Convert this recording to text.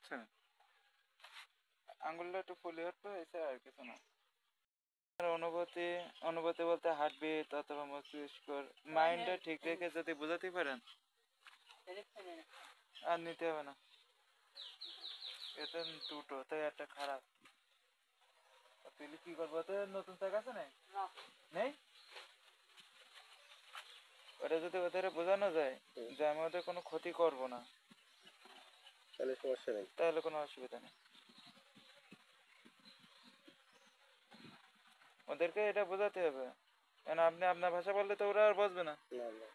বুঝছেন? আঙ্গুলটা একটু ফুলে উঠবে, এছাড়া আর কিছু না। আর অনুভূতি, অনুভূতি বলতে হার্টবিট অথবা মস্তিষ্ক মাইন্ডটা ঠিক রেখে যদি বোঝাতে পারেন আর নিতে হবে না। এটা দুটো, তাই একটা খারাপ। তুই কি করবো? তো নতুন চাক আছে না? নেই? ওটা যদি ওদের বোঝানো যায় যে আমি ওদের কোনো ক্ষতি করব না, তাহলে সমস্যা নেই। তাহলে কোনো অসুবিধা নেই। ওদেরকে এটা বোঝাতে হবে, কারণ আপনি আপনার ভাষা বললে তো ওরা আর বুঝবে না। না না।